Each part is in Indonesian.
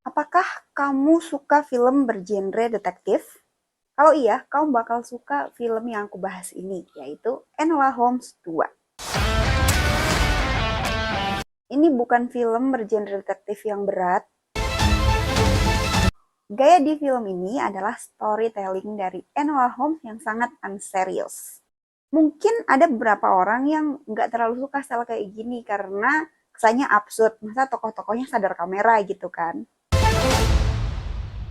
Apakah kamu suka film bergenre detektif? Kalau iya, kamu bakal suka film yang aku bahas ini, yaitu Enola Holmes 2. Ini bukan film bergenre detektif yang berat. Gaya di film ini adalah storytelling dari Enola Holmes yang sangat unserious. Mungkin ada beberapa orang yang nggak terlalu suka style kayak gini karena kesannya absurd. Masa tokoh-tokohnya sadar kamera gitu kan.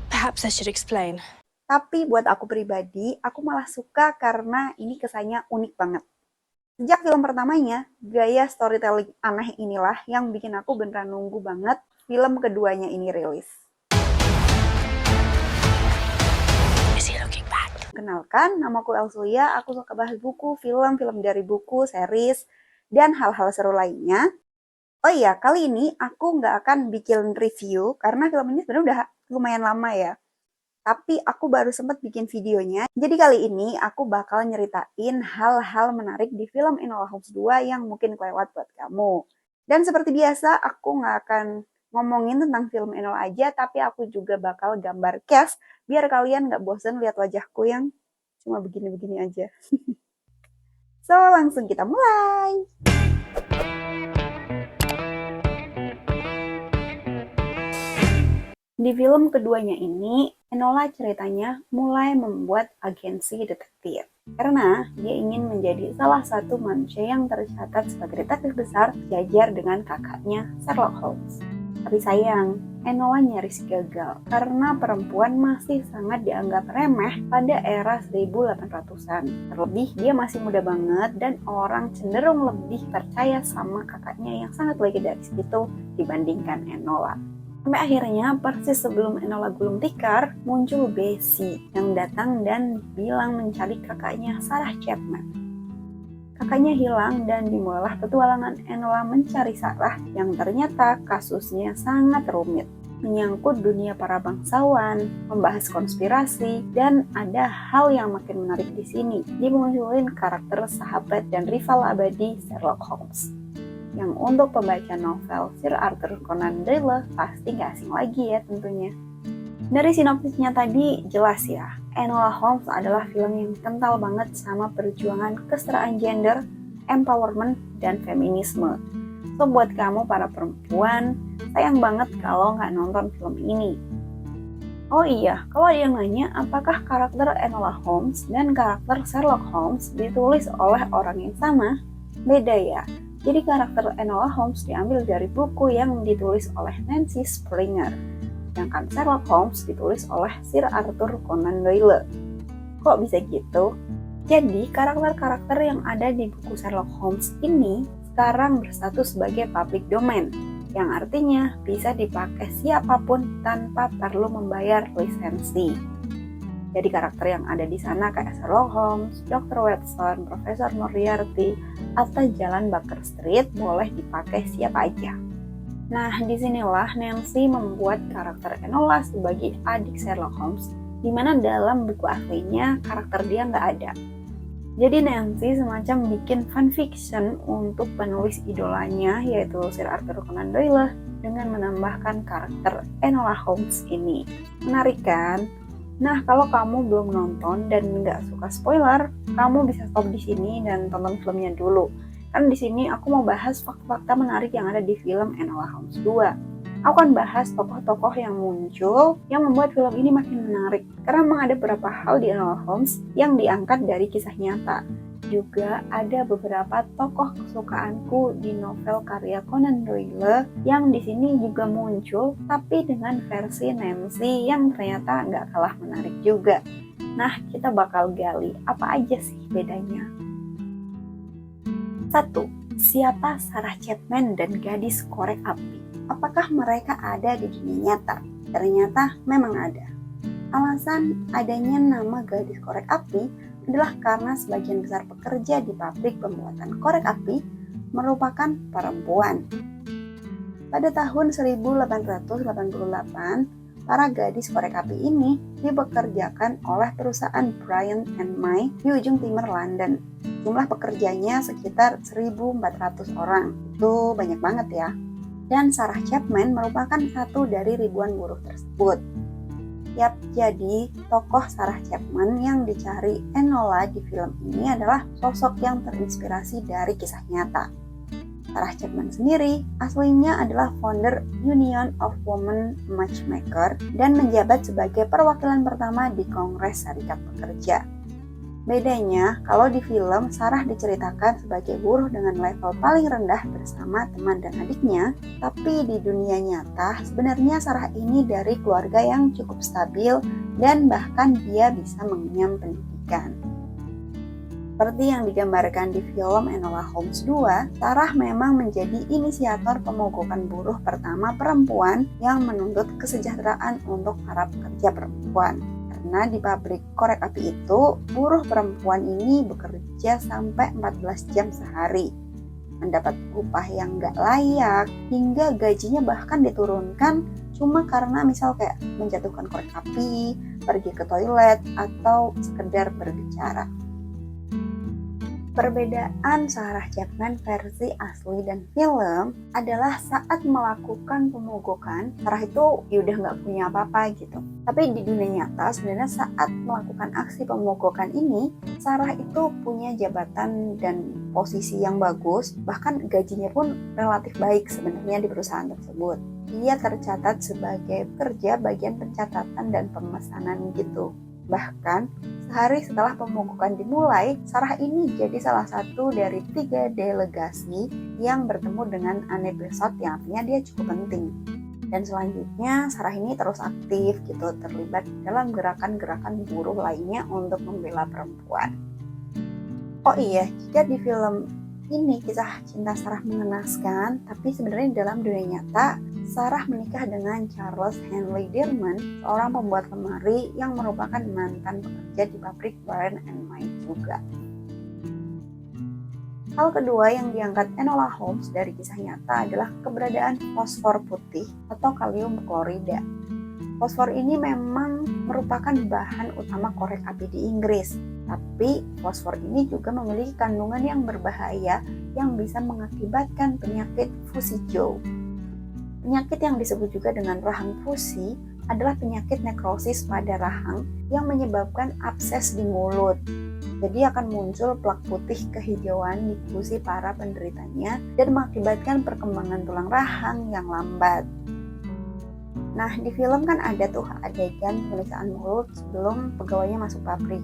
Perhaps I should explain. Tapi buat aku pribadi, aku malah suka karena ini kesannya unik banget. Sejak film pertamanya, gaya storytelling aneh inilah yang bikin aku beneran nunggu banget film keduanya ini rilis. Is he looking back? Kenalkan, namaku Elsulia, aku suka bahas buku, film dari buku, series, dan hal-hal seru lainnya. Oh iya, kali ini aku nggak akan bikin review, karena film ini sebenarnya udah lumayan lama ya. Tapi aku baru sempat bikin videonya. Jadi kali ini aku bakal nyeritain hal-hal menarik di film Enola Holmes 2 yang mungkin kelewat buat kamu. Dan seperti biasa, aku nggak akan ngomongin tentang film Enola aja, tapi aku juga bakal gambar cast biar kalian nggak bosen lihat wajahku yang cuma begini-begini aja. So, langsung kita mulai! Di film keduanya ini, Enola ceritanya mulai membuat agensi detektif. Karena dia ingin menjadi salah satu manusia yang tercatat sebagai detektif besar sejajar dengan kakaknya Sherlock Holmes. Tapi sayang, Enola nyaris gagal karena perempuan masih sangat dianggap remeh pada era 1800-an. Terlebih dia masih muda banget dan orang cenderung lebih percaya sama kakaknya yang sangat legendaris itu dibandingkan Enola. Sampai akhirnya, persis sebelum Enola gulung tikar, muncul Bessie yang datang dan bilang mencari kakaknya Sarah Chapman. Kakaknya hilang dan dimulailah petualangan Enola mencari Sarah yang ternyata kasusnya sangat rumit. Menyangkut dunia para bangsawan, membahas konspirasi, dan ada hal yang makin menarik di sini. Dimunculin karakter sahabat dan rival abadi Sherlock Holmes. Yang untuk pembaca novel Sir Arthur Conan Doyle pasti gak asing lagi ya tentunya. Dari sinopsisnya tadi jelas ya, Enola Holmes adalah film yang kental banget sama perjuangan kesetaraan gender, empowerment, dan feminisme. So buat kamu para perempuan, sayang banget kalau gak nonton film ini. Oh iya, kalau ada yang nanya apakah karakter Enola Holmes dan karakter Sherlock Holmes ditulis oleh orang yang sama? Beda ya. Jadi karakter Enola Holmes diambil dari buku yang ditulis oleh Nancy Springer, sedangkan Sherlock Holmes ditulis oleh Sir Arthur Conan Doyle. Kok bisa gitu? Jadi karakter-karakter yang ada di buku Sherlock Holmes ini sekarang berstatus sebagai public domain, yang artinya bisa dipakai siapapun tanpa perlu membayar lisensi. Jadi karakter yang ada di sana kayak Sherlock Holmes, Dr. Watson, Profesor Moriarty, atau Jalan Baker Street boleh dipakai siapa aja. Nah, disinilah Nancy membuat karakter Enola sebagai adik Sherlock Holmes, di mana dalam buku aslinya karakter dia nggak ada. Jadi Nancy semacam bikin fanfiction untuk penulis idolanya, yaitu Sir Arthur Conan Doyle, dengan menambahkan karakter Enola Holmes ini. Menarik kan? Nah, kalau kamu belum nonton dan nggak suka spoiler, kamu bisa stop di sini dan tonton filmnya dulu. Karena di sini aku mau bahas fakta-fakta menarik yang ada di film Enola Holmes 2. Aku akan bahas tokoh-tokoh yang muncul yang membuat film ini makin menarik. Karena memang ada beberapa hal di Enola Holmes yang diangkat dari kisah nyata. Juga ada beberapa tokoh kesukaanku di novel karya Conan Doyle yang di sini juga muncul, tapi dengan versi Nancy yang ternyata nggak kalah menarik juga. Nah, kita bakal gali apa aja sih bedanya. 1. Siapa Sarah Chapman dan gadis korek api? Apakah mereka ada di dunia nyata? Ternyata memang ada. Alasan adanya nama gadis korek api adalah karena sebagian besar pekerja di pabrik pembuatan korek api merupakan perempuan. Pada tahun 1888, para gadis korek api ini dipekerjakan oleh perusahaan Bryant and May di ujung timur London. Jumlah pekerjanya sekitar 1.400 orang. Itu banyak banget ya. Dan Sarah Chapman merupakan satu dari ribuan buruh tersebut. Yap, jadi tokoh Sarah Chapman yang dicari Enola di film ini adalah sosok yang terinspirasi dari kisah nyata. Sarah Chapman sendiri aslinya adalah founder Union of Women Matchmaker dan menjabat sebagai perwakilan pertama di Kongres Serikat Pekerja. Bedanya, kalau di film Sarah diceritakan sebagai buruh dengan level paling rendah bersama teman dan adiknya, tapi di dunia nyata sebenarnya Sarah ini dari keluarga yang cukup stabil dan bahkan dia bisa mengenyam pendidikan. Seperti yang digambarkan di film Enola Holmes 2, Sarah memang menjadi inisiator pemogokan buruh pertama perempuan yang menuntut kesejahteraan untuk para pekerja perempuan. Karena di pabrik korek api itu, buruh perempuan ini bekerja sampai 14 jam sehari. Mendapat upah yang gak layak, hingga gajinya bahkan diturunkan cuma karena misal kayak menjatuhkan korek api, pergi ke toilet, atau sekedar berbicara. Perbedaan Sarah Chapman versi asli dan film adalah saat melakukan pemogokan, Sarah itu udah nggak punya apa-apa gitu. Tapi di dunia nyata sebenarnya saat melakukan aksi pemogokan ini, Sarah itu punya jabatan dan posisi yang bagus, bahkan gajinya pun relatif baik sebenarnya di perusahaan tersebut. Dia tercatat sebagai pekerja bagian pencatatan dan pemesanan gitu. Bahkan, sehari setelah pemogokan dimulai, Sarah ini jadi salah satu dari 3 delegasi yang bertemu dengan Anne Besant yang artinya dia cukup penting. Dan selanjutnya, Sarah ini terus aktif gitu, terlibat dalam gerakan-gerakan buruh lainnya untuk membela perempuan. Oh iya, jika di film ini kisah cinta Sarah mengenaskan, tapi sebenarnya dalam dunia nyata, Sarah menikah dengan Charles Henley Dirman, seorang pembuat lemari yang merupakan mantan pekerja di pabrik Barnes & May juga. Hal kedua yang diangkat Enola Holmes dari kisah nyata adalah keberadaan fosfor putih atau kalium klorida. Fosfor ini memang merupakan bahan utama korek api di Inggris, tapi fosfor ini juga memiliki kandungan yang berbahaya yang bisa mengakibatkan penyakit fusi Jaw. Penyakit yang disebut juga dengan rahang fusi adalah penyakit nekrosis pada rahang yang menyebabkan abses di mulut. Jadi akan muncul plak putih kehijauan di fusi para penderitanya dan mengakibatkan perkembangan tulang rahang yang lambat. Nah, di film kan ada tuh adegan pemeriksaan mulut sebelum pegawainya masuk pabrik.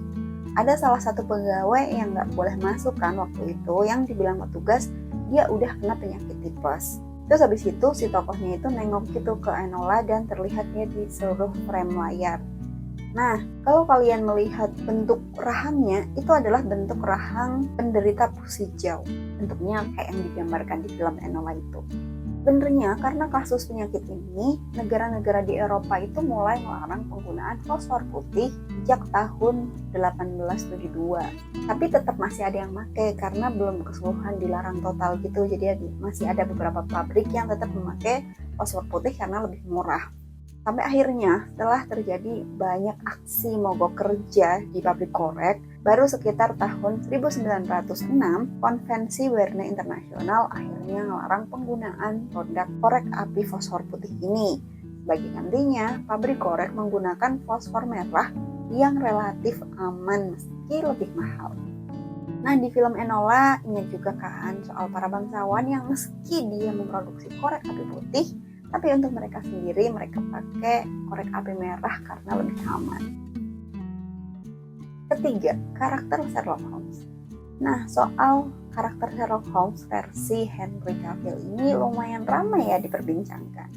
Ada salah satu pegawai yang nggak boleh masuk kan waktu itu, yang dibilang petugas dia udah kena penyakit tipes. Terus habis itu si tokohnya itu nengok gitu ke Enola dan terlihatnya di seluruh frame layar. Nah, kalau kalian melihat bentuk rahangnya, itu adalah bentuk rahang penderita fusi Jaw. Bentuknya kayak yang digambarkan di film Enola itu. Sebenarnya karena kasus penyakit ini, negara-negara di Eropa itu mulai melarang penggunaan fosfor putih sejak tahun 1872. Tapi tetap masih ada yang pakai karena belum keseluruhan dilarang total gitu. Jadi masih ada beberapa pabrik yang tetap memakai fosfor putih karena lebih murah. Sampai akhirnya setelah terjadi banyak aksi mogok kerja di pabrik korek, baru sekitar tahun 1906, Konvensi Werne Internasional akhirnya melarang penggunaan produk korek api fosfor putih ini. Sebagai gantinya, pabrik korek menggunakan fosfor merah yang relatif aman meski lebih mahal. Nah, di film Enola ingat juga kan soal para bangsawan yang meski dia memproduksi korek api putih, tapi untuk mereka sendiri mereka pakai korek api merah karena lebih aman. Ketiga, karakter Sherlock Holmes. Nah, soal karakter Sherlock Holmes versi Henry Cavill ini lumayan ramai ya diperbincangkan.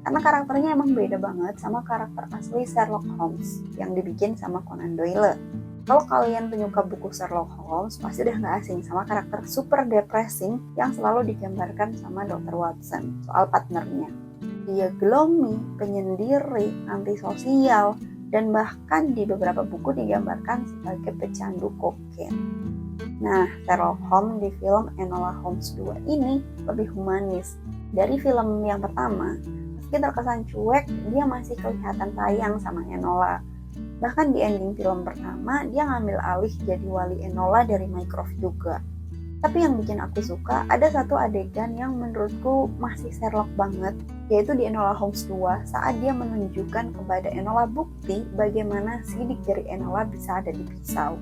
Karena karakternya emang beda banget sama karakter asli Sherlock Holmes yang dibikin sama Conan Doyle. Kalau kalian penyuka buku Sherlock Holmes, pasti udah gak asing sama karakter super depressing yang selalu digambarkan sama Dr. Watson soal partnernya. Dia gloomy, penyendiri, antisosial, dan bahkan di beberapa buku digambarkan sebagai pecandu kokain. Nah, Sherlock Holmes di film Enola Holmes 2 ini lebih humanis. Dari film yang pertama, meski terkesan cuek, dia masih kelihatan sayang sama Enola. Bahkan di ending film pertama, dia ngambil alih jadi wali Enola dari Mycroft juga. Tapi yang bikin aku suka, ada satu adegan yang menurutku masih Sherlock banget, yaitu di Enola Holmes 2 saat dia menunjukkan kepada Enola bukti bagaimana sidik jari Enola bisa ada di pisau.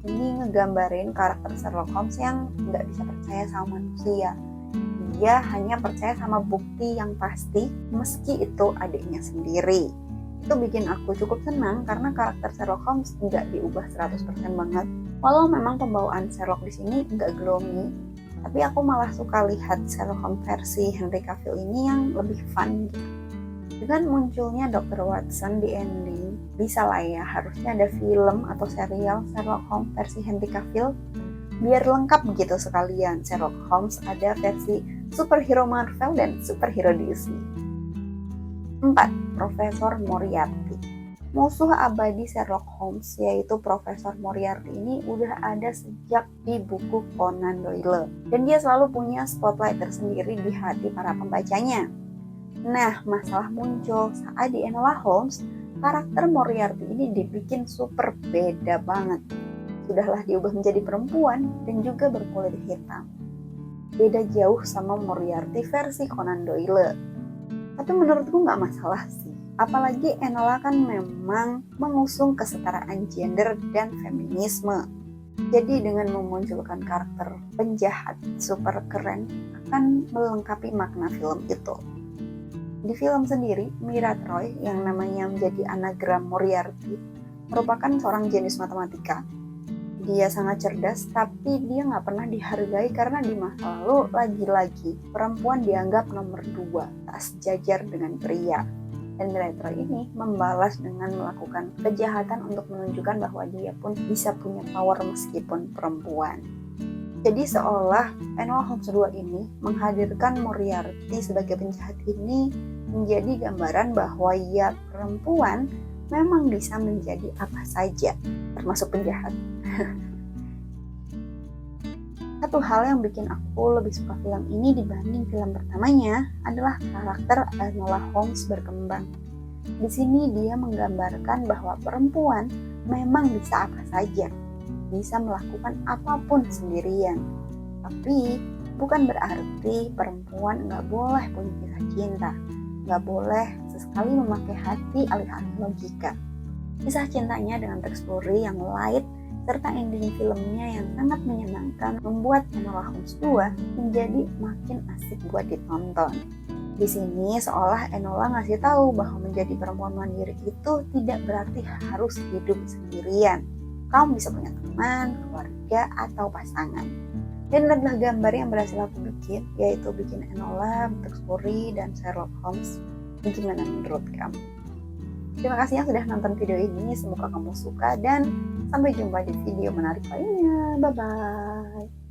Ini ngegambarin karakter Sherlock Holmes yang nggak bisa percaya sama manusia. Dia hanya percaya sama bukti yang pasti, meski itu adiknya sendiri. Itu bikin aku cukup senang karena karakter Sherlock Holmes nggak diubah 100% banget. Walau memang pembawaan Sherlock di sini nggak gloomy, tapi aku malah suka lihat Sherlock Holmes versi Henry Cavill ini yang lebih fun gitu. Dengan munculnya Dr. Watson di ending, bisa lah ya, harusnya ada film atau serial Sherlock Holmes versi Henry Cavill, biar lengkap gitu sekalian. Sherlock Holmes ada versi superhero Marvel dan superhero DC. 4. Profesor Moriarty. Musuh abadi Sherlock Holmes yaitu Profesor Moriarty ini udah ada sejak di buku Conan Doyle, dan dia selalu punya spotlight tersendiri di hati para pembacanya. Nah, masalah muncul saat di Enola Holmes, karakter Moriarty ini dibikin super beda banget. Sudahlah diubah menjadi perempuan dan juga berkulit hitam. Beda jauh sama Moriarty versi Conan Doyle. Tapi menurutku nggak masalah sih. Apalagi Enola kan memang mengusung kesetaraan gender dan feminisme. Jadi dengan memunculkan karakter penjahat super keren akan melengkapi makna film itu. Di film sendiri, Mira Troy yang namanya menjadi anagram Moriarty merupakan seorang jenius matematika. Dia sangat cerdas, tapi dia nggak pernah dihargai karena di masa lalu lagi-lagi perempuan dianggap nomor 2, tak sejajar dengan pria. Dan Mira Troy ini membalas dengan melakukan kejahatan untuk menunjukkan bahwa dia pun bisa punya power meskipun perempuan. Jadi seolah Enola Holmes 2 ini menghadirkan Moriarty sebagai penjahat ini menjadi gambaran bahwa ya perempuan memang bisa menjadi apa saja, termasuk penjahat. Satu hal yang bikin aku lebih suka film ini dibanding film pertamanya adalah karakter Enola Holmes berkembang. Di sini dia menggambarkan bahwa perempuan memang bisa apa saja, bisa melakukan apapun sendirian. Tapi bukan berarti perempuan nggak boleh punya kisah cinta, nggak boleh sesekali memakai hati alih-alih logika. Kisah cintanya dengan teks Lurie yang light serta ending filmnya yang sangat menyenangkan membuat Enola Holmes 2 menjadi makin asik buat ditonton. Di sini seolah Enola ngasih tahu bahwa menjadi perempuan mandiri itu tidak berarti harus hidup sendirian. Kamu bisa punya teman, keluarga, atau pasangan. Dan adalah gambar yang berhasil aku bikin, yaitu bikin Enola, teks Lurie, dan Sherlock Holmes. Gimana menurut kamu? Terima kasih yang sudah nonton video ini, semoga kamu suka dan sampai jumpa di video menarik lainnya. Bye-bye.